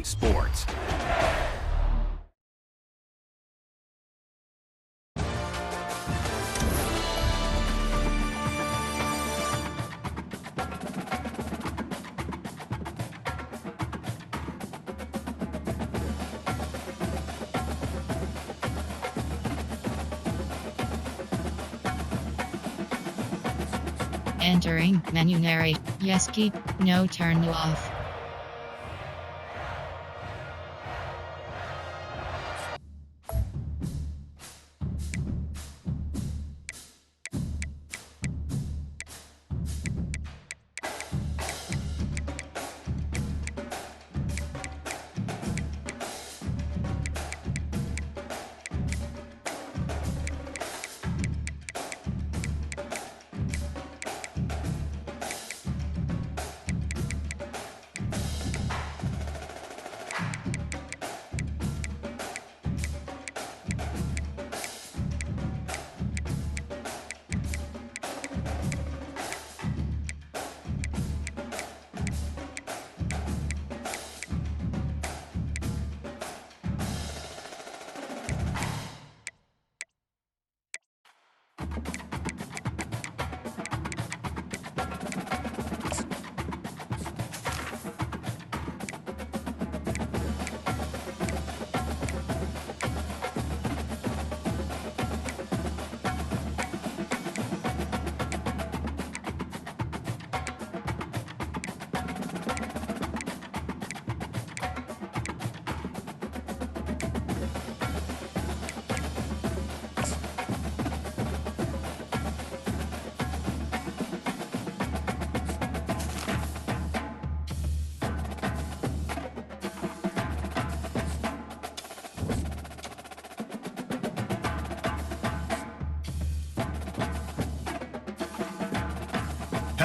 EA Sports. Entering menu narrate. Yes, keep. No, turn off.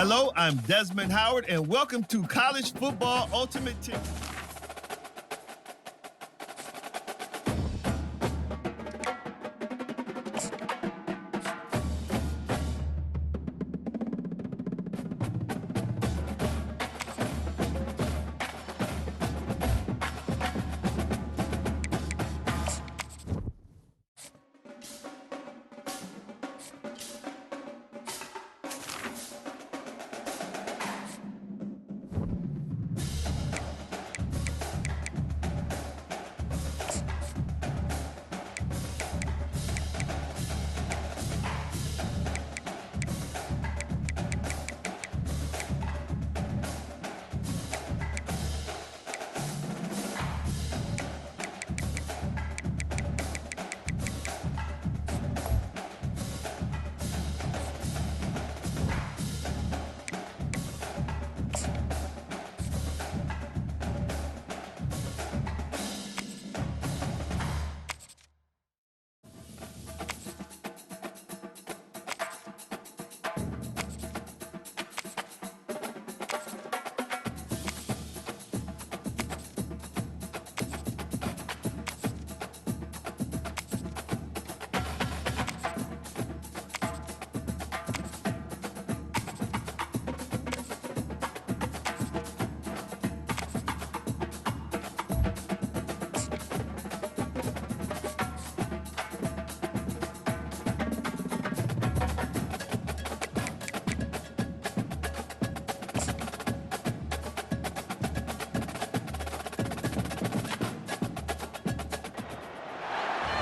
Hello, I'm Desmond Howard, and welcome to College Football Ultimate Team.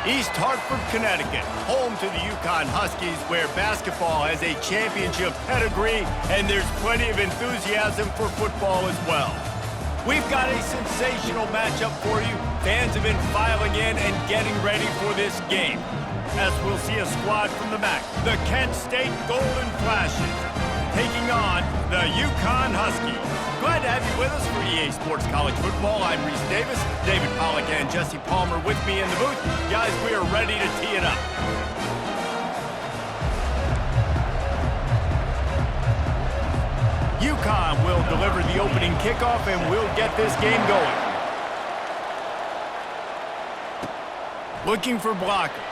East Hartford, Connecticut, home to the UConn Huskies, where basketball has a championship pedigree and there's plenty of enthusiasm for football as well. We've got a sensational matchup for you. Fans have been filing in and getting ready for this game. As we'll see a squad from the MAC, the Kent State Golden Flashes, taking on the UConn Huskies. Glad to have you with us for EA Sports College Football. I'm Reese Davis, David Pollack and Jesse Palmer with me in the booth. Guys, we are ready to tee it up. UConn will deliver the opening kickoff and we'll get this game going. Looking for blockers.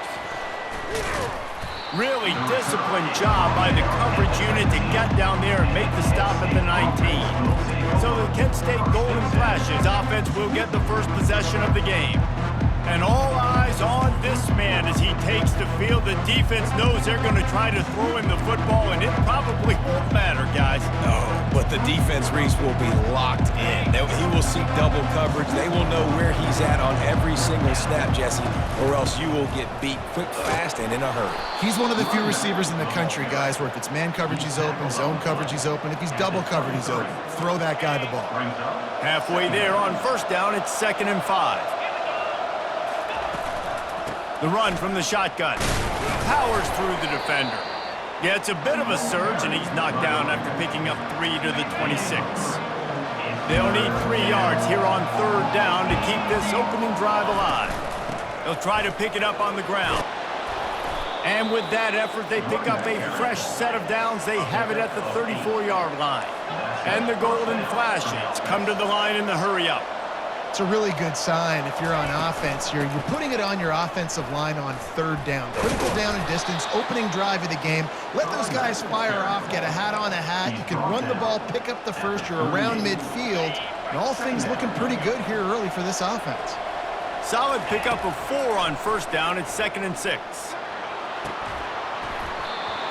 Really disciplined job by the coverage unit to get down there and make the stop at the 19. So the Kent State Golden Flashes offense will get the first possession of the game. And all eyes on this man as he takes the field. The defense knows they're going to try to throw him the football, and it probably won't matter, guys. No, but the defense, Reese, will be locked in. He will see double coverage. They will know where he's at on every single snap, Jesse, or else you will get beat quick, fast, and in a hurry. He's one of the few receivers in the country, guys, where if it's man coverage, he's open, zone coverage, he's open. If he's double covered, he's open. Throw that guy the ball. Halfway there on first down, it's 2nd and 5. The run from the shotgun. Powers through the defender. Yeah, it's a bit of a surge, and he's knocked down after picking up 3 to the 26. They'll need 3 yards here on 3rd down to keep this opening drive alive. They'll try to pick it up on the ground. And with that effort, they pick up a fresh set of downs. They have it at the 34-yard line. And the Golden Flashes come to the line in the hurry-up. It's a really good sign if you're on offense here. You're putting it on your offensive line on 3rd down. Critical down and distance, opening drive of the game. Let those guys fire off, get a hat on a hat. You can run the ball, pick up the first. You're around midfield. And all things looking pretty good here early for this offense. Solid pickup of 4 on first down. It's 2nd and 6.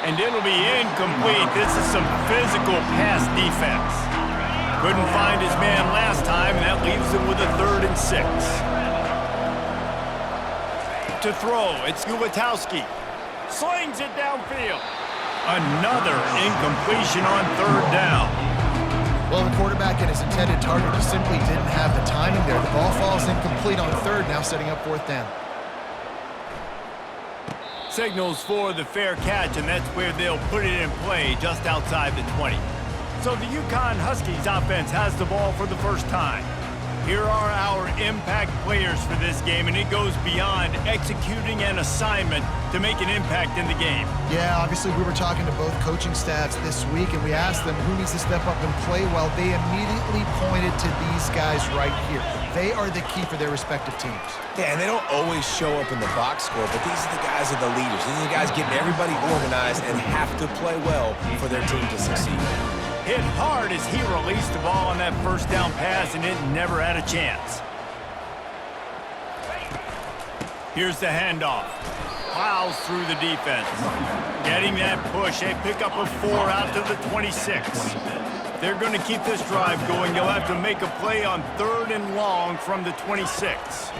And it'll be incomplete. This is some physical pass defense. Couldn't find his man last time, and that leaves him with a 3rd and 6. To throw, it's Ulatowski. Slings it downfield. Another incompletion on 3rd down. Well, the quarterback and his intended target just simply didn't have the timing there. The ball falls incomplete on 3rd, now setting up 4th down. Signals for the fair catch, and that's where they'll put it in play just outside the 20. So the UConn Huskies offense has the ball for the first time. Here are our impact players for this game, and it goes beyond executing an assignment to make an impact in the game. Yeah, obviously we were talking to both coaching staffs this week, and we asked them who needs to step up and play well. They immediately pointed to these guys right here. They are the key for their respective teams. Yeah, and they don't always show up in the box score, but these are the guys that are the leaders. These are the guys getting everybody organized and have to play well for their team to succeed. Hit hard as he released the ball on that first down pass, and it never had a chance. Here's the handoff. Plows through the defense. Getting that push, a pickup of 4 out to the 26. They're going to keep this drive going. They'll have to make a play on 3rd and long from the 26.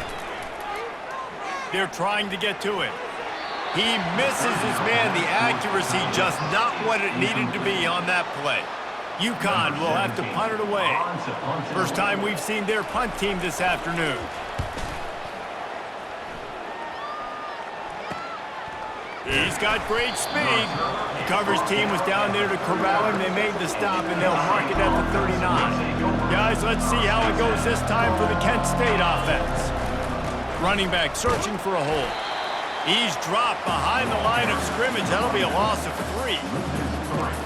They're trying to get to it. He misses his man. The accuracy just not what it needed to be on that play. UConn will have to punt it away. First time we've seen their punt team this afternoon. He's got great speed. The coverage team was down there to corral him. They made the stop, and they'll mark it at the 39. Guys, let's see how it goes this time for the Kent State offense. Running back searching for a hole. He's dropped behind the line of scrimmage. That'll be a loss of 3.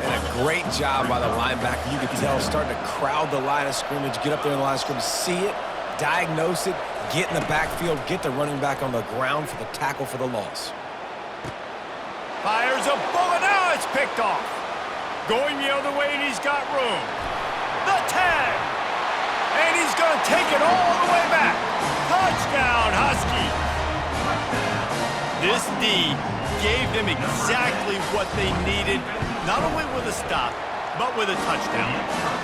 And a great job by the linebacker. You can tell starting to crowd the line of scrimmage, get up there in the line of scrimmage, see it, diagnose it, get in the backfield, get the running back on the ground for the tackle for the loss. Fires a bullet. Now it's picked off. Going the other way, and he's got room. The tag. And he's going to take it all the way back. Touchdown, Huskies. This D gave them exactly what they needed, not only with a stop, but with a touchdown.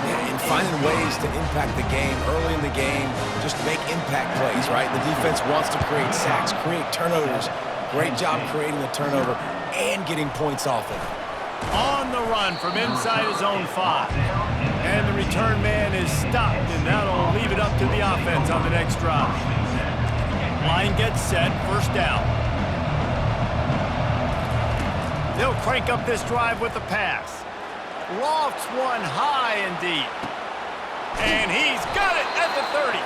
Yeah, and finding ways to impact the game early in the game, just make impact plays, right? The defense wants to create sacks, create turnovers. Great job creating the turnover and getting points off of it. On the run from inside his own 5. And the return man is stopped, and that'll leave it up to the offense on the next drive. Line gets set, first down. They'll crank up this drive with the pass. Lofts one high and deep. And he's got it at the 30.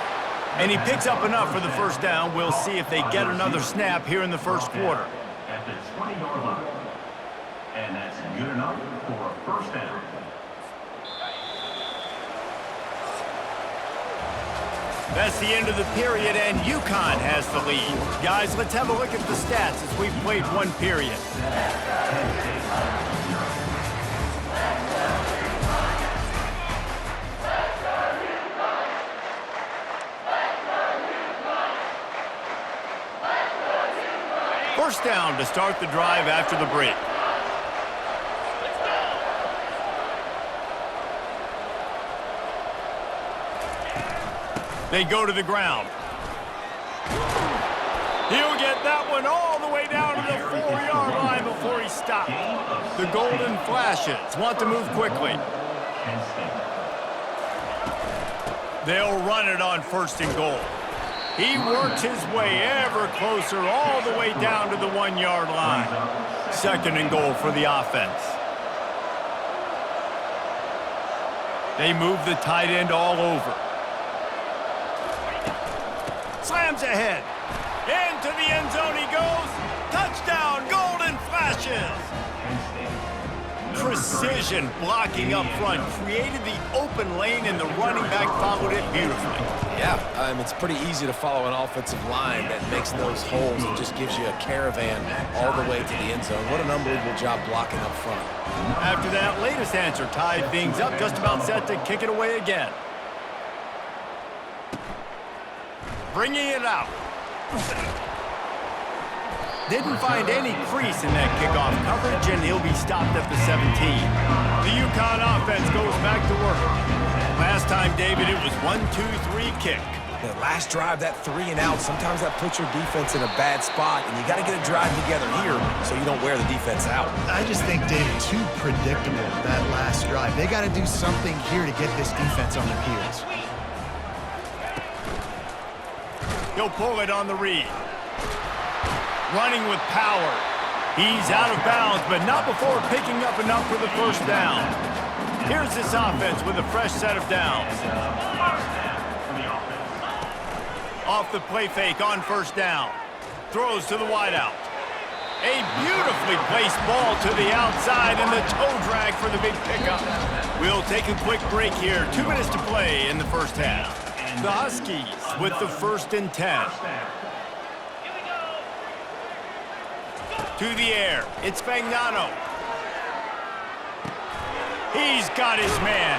And he picks up enough for the first down. We'll see if they get another snap here in the first quarter. At the 20-yard line. And that's good enough for a first down. That's the end of the period, and UConn has the lead. Guys, let's have a look at the stats as we've played one period. First down to start the drive after the break. They go to the ground. He'll get that one all the way down to the 4-yard line before he stopped. The golden flashes want to move quickly. They'll run it on first and goal. He works his way ever closer all the way down to the 1-yard line. Second and goal for the offense. They move the tight end all over. Slams ahead. Into the end zone he goes. Touchdown, golden flashes. Precision blocking up front created the open lane, and the running back followed it beautifully. Yeah, it's pretty easy to follow an offensive line that makes those holes and just gives you a caravan all the way to the end zone. What an unbelievable job blocking up front. After that latest answer tied things up, just about set to kick it away again. Bringing it out. Didn't find any crease in that kickoff coverage, and he'll be stopped at the 17. The UConn offense goes back to work. Last time, David, it was 1-2-3 kick. The last drive, that 3 and out, sometimes that puts your defense in a bad spot, and you got to get a drive together here so you don't wear the defense out. I just think, David, too predictable, that last drive. They got to do something here to get this defense on their heels. He'll pull it on the read. Running with power. He's out of bounds, but not before picking up enough for the first down. Here's this offense with a fresh set of downs. Off the play fake on first down. Throws to the wideout. A beautifully placed ball to the outside, and the toe drag for the big pickup. We'll take a quick break here. 2 minutes to play in the first half. The Huskies with the 1st and 10. To the air, it's Fagnano. He's got his man.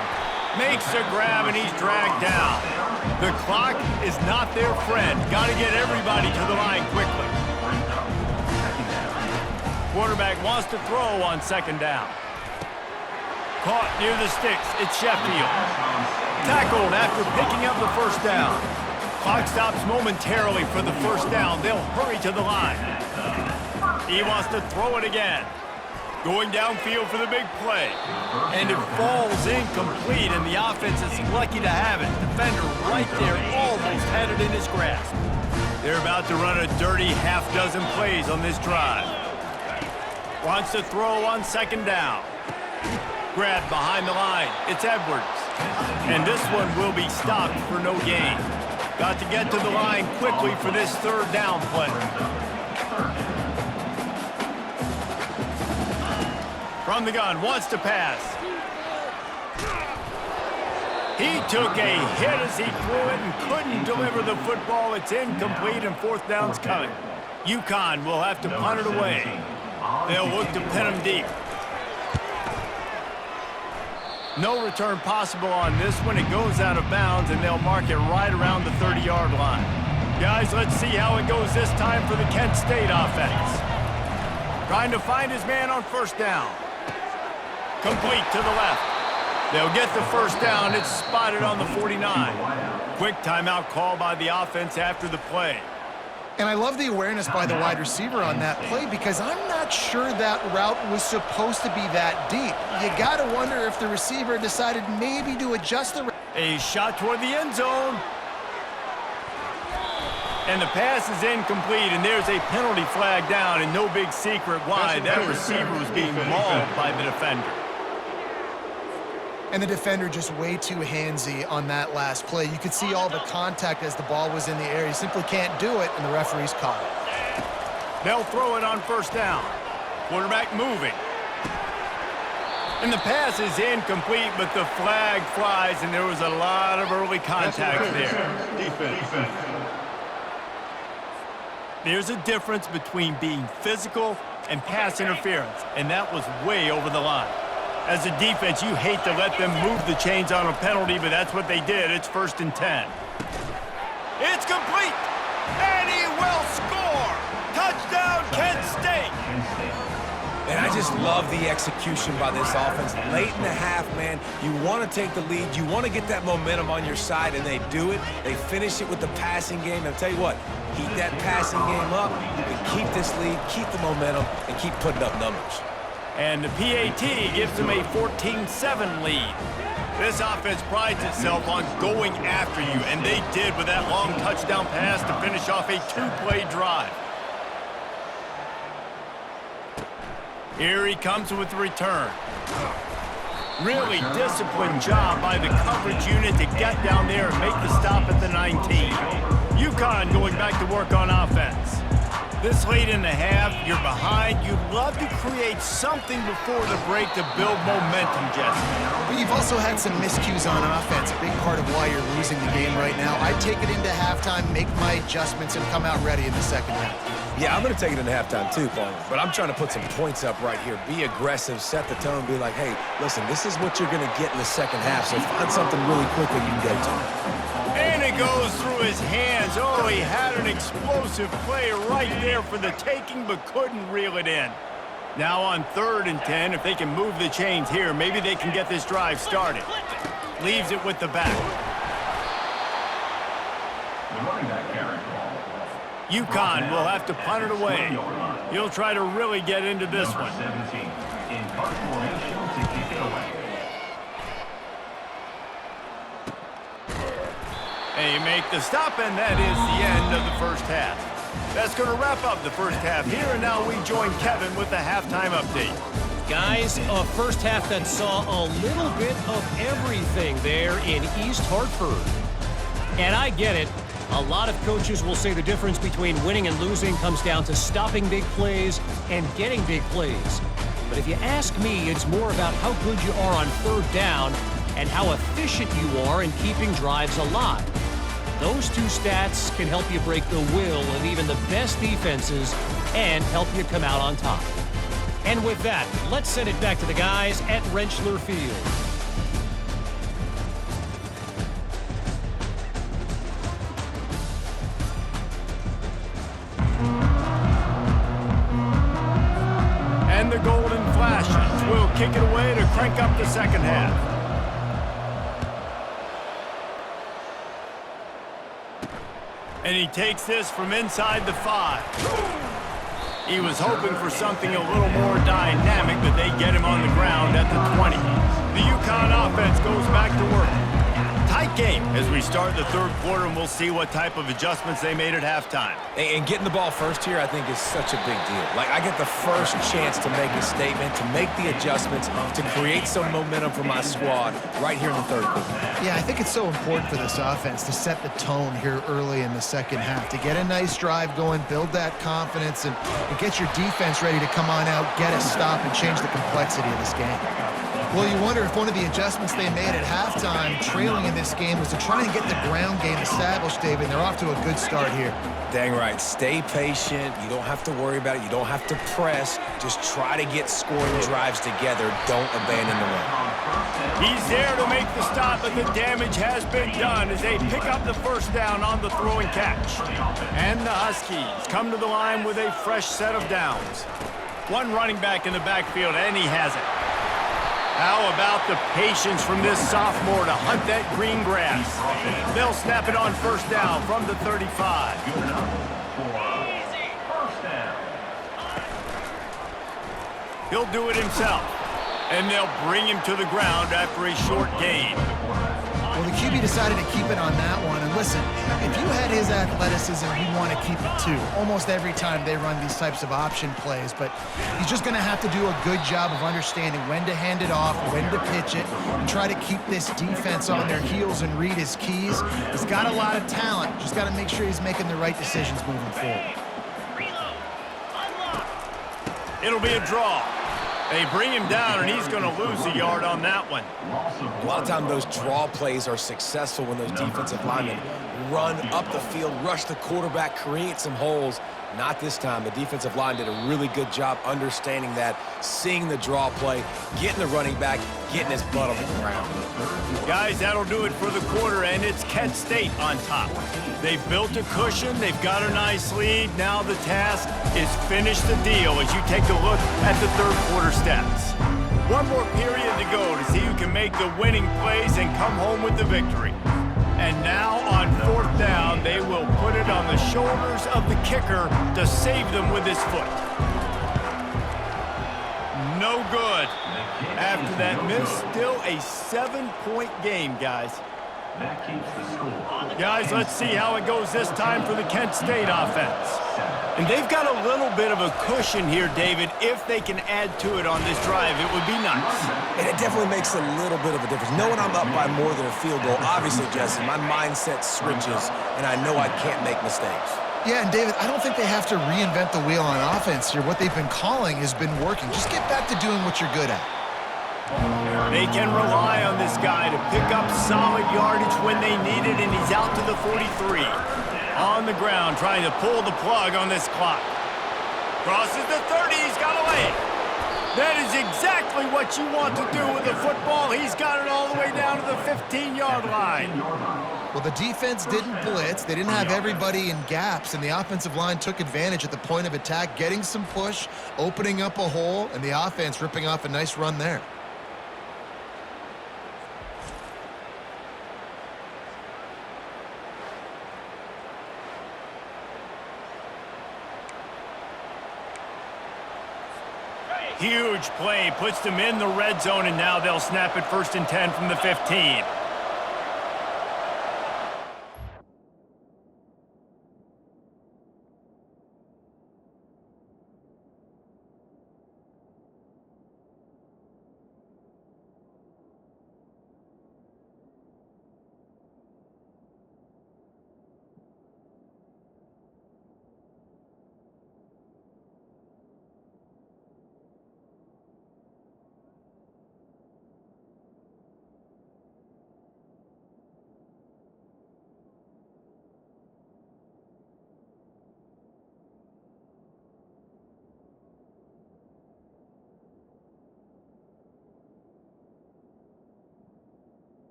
Makes a grab, and he's dragged down. The clock is not their friend. Got to get everybody to the line quickly. Quarterback wants to throw on second down. Caught near the sticks. It's Sheffield. Tackled after picking up the first down. Clock stops momentarily for the first down. They'll hurry to the line. He wants to throw it again. Going downfield for the big play. And it falls incomplete, and the offense is lucky to have it. Defender right there almost had it in his grasp. They're about to run a dirty half-dozen plays on this drive. Wants to throw on second down. Grabbed behind the line. It's Edwards. And this one will be stopped for no gain. Got to get to the line quickly for this third down play. From the gun, wants to pass. He took a hit as he threw it and couldn't deliver the football. It's incomplete, and fourth down's coming. UConn will have to punt it away. They'll look to pin him deep. No return possible on this one. It goes out of bounds, and they'll mark it right around the 30-yard line. Guys, let's see how it goes this time for the Kent State offense. Trying to find his man on first down. Complete to the left. They'll get the first down. It's spotted on the 49. Quick timeout call by the offense after the play. And I love the awareness by the wide receiver on that play, because I'm not sure that route was supposed to be that deep. You got to wonder if the receiver decided maybe to adjust the... A shot toward the end zone. And the pass is incomplete, and there's a penalty flag down, and no big secret why that receiver was being mauled by the defender. And the defender just way too handsy on that last play. You could see all the contact as the ball was in the air. You simply can't do it, and the referee's caught it. They'll throw it on first down. Quarterback moving. And the pass is incomplete, but the flag flies, and there was a lot of early contact there. Defense. There's a difference between being physical and pass interference, and that was way over the line. As a defense, you hate to let them move the chains on a penalty, but that's what they did. It's 1st and 10. It's complete, and he will score. Touchdown, Kent State! And I just love the execution by this offense. Late in the half, man, you want to take the lead. You want to get that momentum on your side, and they do it. They finish it with the passing game. And I'll tell you what, keep that passing game up. You can keep this lead, keep the momentum, and keep putting up numbers. And the PAT gives them a 14-7 lead. This offense prides itself on going after you, and they did with that long touchdown pass to finish off a two-play drive. Here he comes with the return. Really disciplined job by the coverage unit to get down there and make the stop at the 19. UConn going back to work on offense. This late in the half, you're behind. You'd love to create something before the break to build momentum, Jesse. But you've also had some miscues on offense, a big part of why you're losing the game right now. I take it into halftime, make my adjustments, and come out ready in the second half. Yeah, I'm going to take it into halftime too, Paul. But I'm trying to put some points up right here. Be aggressive, set the tone, be like, hey, listen, this is what you're going to get in the second half, so find something really quickly you can go to. And it goes through his hands. Oh, he had an explosive play right there for the taking, but couldn't reel it in. Now on 3rd and 10, if they can move the chains here, maybe they can get this drive started. Leaves it with the back. The running back carry. UConn will have to punt it away. He'll try to really get into this one. 17 in punt formation to kick it away. They make the stop, and that is the end of the first half. That's going to wrap up the first half here, and now we join Kevin with the halftime update. Guys, a first half that saw a little bit of everything there in East Hartford. And I get it. A lot of coaches will say the difference between winning and losing comes down to stopping big plays and getting big plays. But if you ask me, it's more about how good you are on 3rd down and how efficient you are in keeping drives alive. Those two stats can help you break the will of even the best defenses and help you come out on top. And with that, let's send it back to the guys at Rentschler Field. And the golden flashes will kick it away to crank up the second half. And he takes this from inside the 5. He was hoping for something a little more dynamic, but they get him on the ground at the 20. The UConn offense goes back to work. Tight game as we start the 3rd quarter, and we'll see what type of adjustments they made at halftime. And getting the ball first here, I think, is such a big deal. Like, I get the first chance to make a statement, to make the adjustments, to create some momentum for my squad right here in the 3rd quarter. Yeah, I think it's so important for this offense to set the tone here early in the second half, to get a nice drive going, build that confidence, and get your defense ready to come on out, get a stop, and change the complexity of this game. Well, you wonder if one of the adjustments they made at halftime, trailing in this game, was to try and get the ground game established, David, and they're off to a good start here. Dang right. Stay patient. You don't have to worry about it. You don't have to press. Just try to get scoring drives together. Don't abandon the run. He's there to make the stop, but the damage has been done as they pick up the first down on the throw and catch. And the Huskies come to the line with a fresh set of downs. One running back in the backfield, and he has it. How about the patience from this sophomore to hunt that green grass? They'll snap it on first down from the 35. He'll do it himself, and they'll bring him to the ground after a short gain. Well, the QB decided to keep it on that one. And listen, if you had his athleticism, you'd want to keep it too. Almost every time they run these types of option plays. But he's just going to have to do a good job of understanding when to hand it off, when to pitch it, and try to keep this defense on their heels and read his keys. He's got a lot of talent. Just got to make sure he's making the right decisions moving forward. It'll be a draw. They bring him down, and he's going to lose a yard on that one. A lot of times those draw plays are successful when those defensive linemen run up the field, rush the quarterback, create some holes. Not this time. The defensive line did a really good job understanding that, seeing the draw play, getting the running back, getting his butt on the ground. Guys, that'll do it for the quarter, and it's Kent State on top. They've built a cushion. They've got a nice lead. Now the task is finish the deal as you take a look at the third quarter stats. One more period to go to see who can make the winning plays and come home with the victory. And now on fourth down, they will put it on the shoulders of the kicker to save them with his foot. No good. After that miss, still a 7-point game, guys. That keeps the score. Guys, let's see how it goes this time for the Kent State offense. And they've got a little bit of a cushion here, David. If they can add to it on this drive, it would be nice. And it definitely makes a little bit of a difference. Knowing I'm up by more than a field goal, obviously, Jesse, my mindset switches, and I know I can't make mistakes. Yeah, and David, I don't think they have to reinvent the wheel on offense here. What they've been calling has been working. Just get back to doing what you're good at. They can rely on this guy to pick up solid yardage when they need it, and he's out to the 43. On the ground, trying to pull the plug on this clock. Crosses the 30, he's got away. That is exactly what you want to do with the football. He's got it all the way down to the 15-yard line. Well, the defense didn't blitz. They didn't have everybody in gaps, and the offensive line took advantage at the point of attack, getting some push, opening up a hole, and the offense ripping off a nice run there. Huge play, puts them in the red zone, and now they'll snap it 1st and 10 from the 15.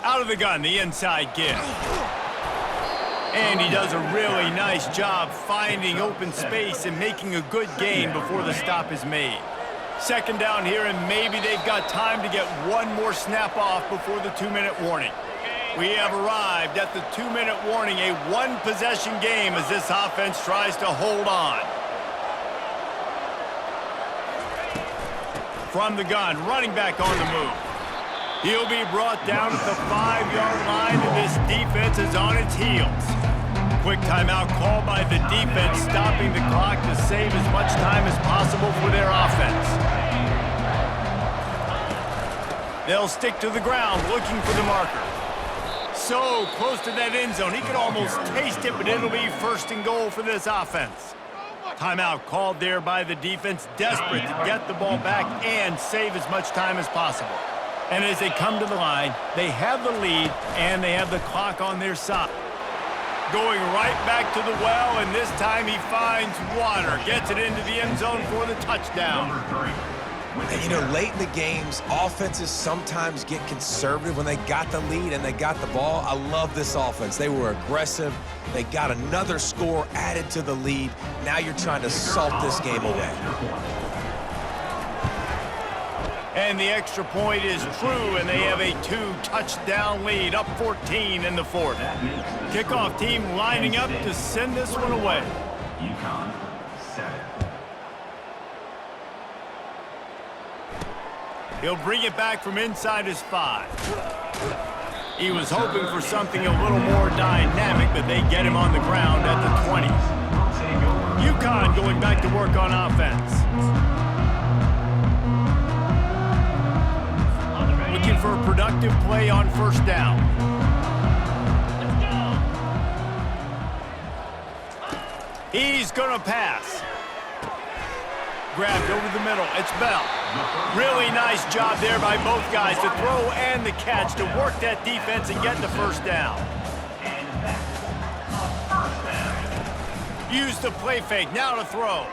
Out of the gun, the inside give. And he does a really nice job finding open space and making a good gain before the stop is made. 2nd down here, and maybe they've got time to get one more snap off before the 2-minute warning. We have arrived at the 2-minute warning, a one-possession game as this offense tries to hold on. From the gun, running back on the move. He'll be brought down at the 5-yard line, and this defense is on its heels. Quick timeout called by the defense, stopping the clock to save as much time as possible for their offense. They'll stick to the ground, looking for the marker. So close to that end zone, he could almost taste it, but it'll be 1st and goal for this offense. Timeout called there by the defense, desperate to get the ball back and save as much time as possible. And as they come to the line, they have the lead and they have the clock on their side. Going right back to the well, and this time he finds water. Gets it into the end zone for the touchdown. And, you know, late in the games, offenses sometimes get conservative when they got the lead and they got the ball. I love this offense. They were aggressive. They got another score added to the lead. Now you're trying to salt this game away. And the extra point is true, and they have a 2-touchdown lead, up 14 in the fourth. Kickoff team lining up to send this one away. UConn, 7. He'll bring it back from inside his 5. He was hoping for something a little more dynamic, but they get him on the ground at the 20. UConn going back to work on offense. Looking for a productive play on first down. He's going to pass. Grabbed over the middle. It's Bell. Really nice job there by both guys to throw and the catch to work that defense and get the first down. Use the play fake. Now to throw.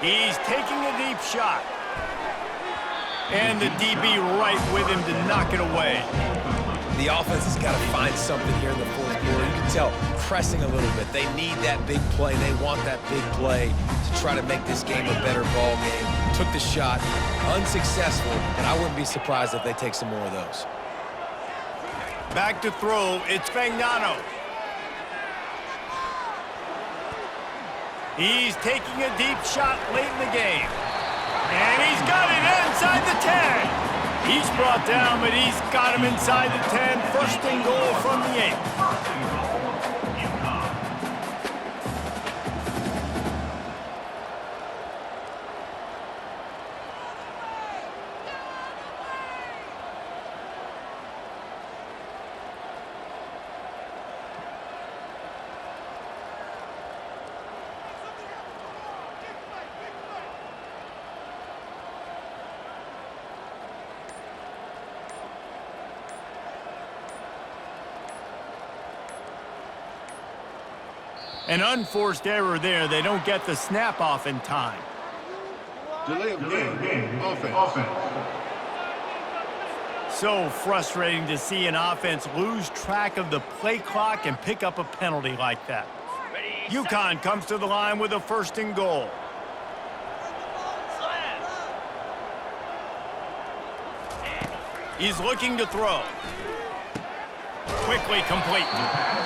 He's taking a deep shot. And the DB right with him to knock it away. The offense has got to find something here in the fourth quarter. You can tell pressing a little bit. They need that big play. They want that big play to try to make this game a better ball game. Took the shot, unsuccessful, but I wouldn't be surprised if they take some more of those. Back to throw. It's Fagnano. He's taking a deep shot late in the game. And he's got it inside the 10. He's brought down, but he's got him inside the 10. First and goal from the 8. An unforced error there. They don't get the snap off in time. Delay of game. Offense. So frustrating to see an offense lose track of the play clock and pick up a penalty like that. UConn comes to the line with a first and goal. He's looking to throw. Quickly complete.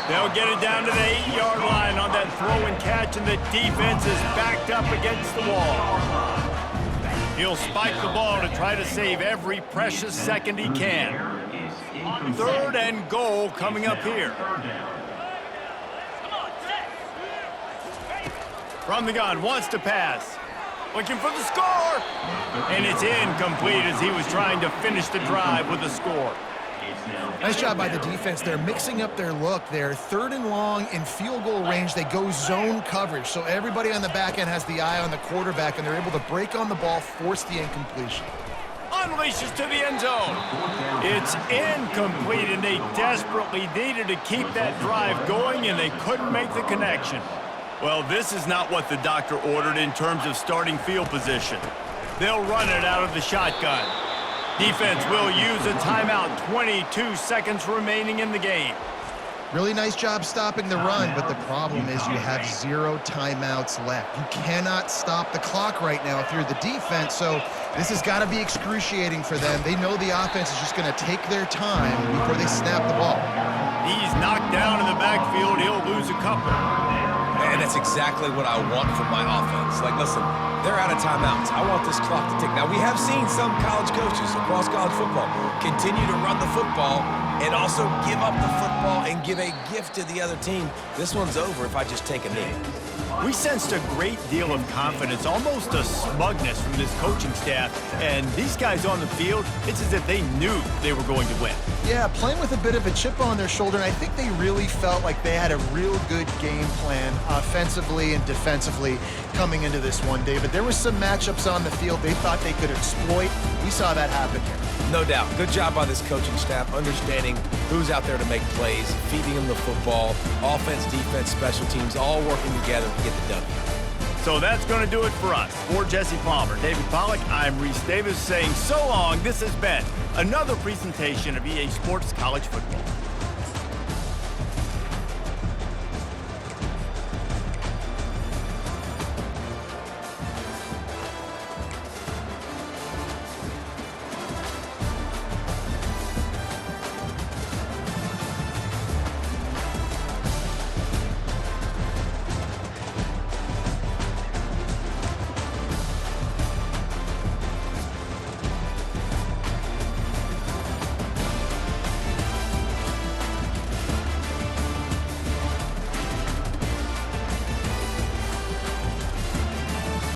They'll get it down to the 8-yard line on that throw and catch, and the defense is backed up against the wall. He'll spike the ball to try to save every precious second he can. Third and goal coming up here. From the gun, wants to pass. Looking for the score. And it's incomplete as he was trying to finish the drive with a score. Nice job by the defense. They're mixing up their look. They're third and long in field goal range. They go zone coverage. So everybody on the back end has the eye on the quarterback, and they're able to break on the ball, force the incompletion. Unleashes to the end zone. It's incomplete, and they desperately needed to keep that drive going, and they couldn't make the connection. Well, this is not what the doctor ordered in terms of starting field position. They'll run it out of the shotgun. Defense will use a timeout. 22 seconds remaining in the game. Really nice job stopping the run, but the problem is you have 0 timeouts left. You cannot stop the clock right now if you're the defense, so this has got to be excruciating for them. They know the offense is just going to take their time before they snap the ball. He's knocked down in the backfield. He'll lose a couple. Man, that's exactly what I want from my offense. Like, listen, they're out of timeouts. I want this clock to tick. Now, we have seen some college coaches across college football continue to run the football and also give up the football and give a gift to the other team. This one's over if I just take a knee. We sensed a great deal of confidence, almost a smugness from this coaching staff. And these guys on the field, it's as if they knew they were going to win. Yeah, playing with a bit of a chip on their shoulder, and I think they really felt like they had a real good game plan offensively and defensively coming into this one, David. There were some matchups on the field they thought they could exploit. We saw that happen here. No doubt. Good job by this coaching staff, understanding who's out there to make plays, feeding them the football, offense, defense, special teams, all working together to get the W. So that's going to do it for us. For Jesse Palmer, David Pollack, I'm Reese Davis saying so long. This has been another presentation of EA Sports College Football.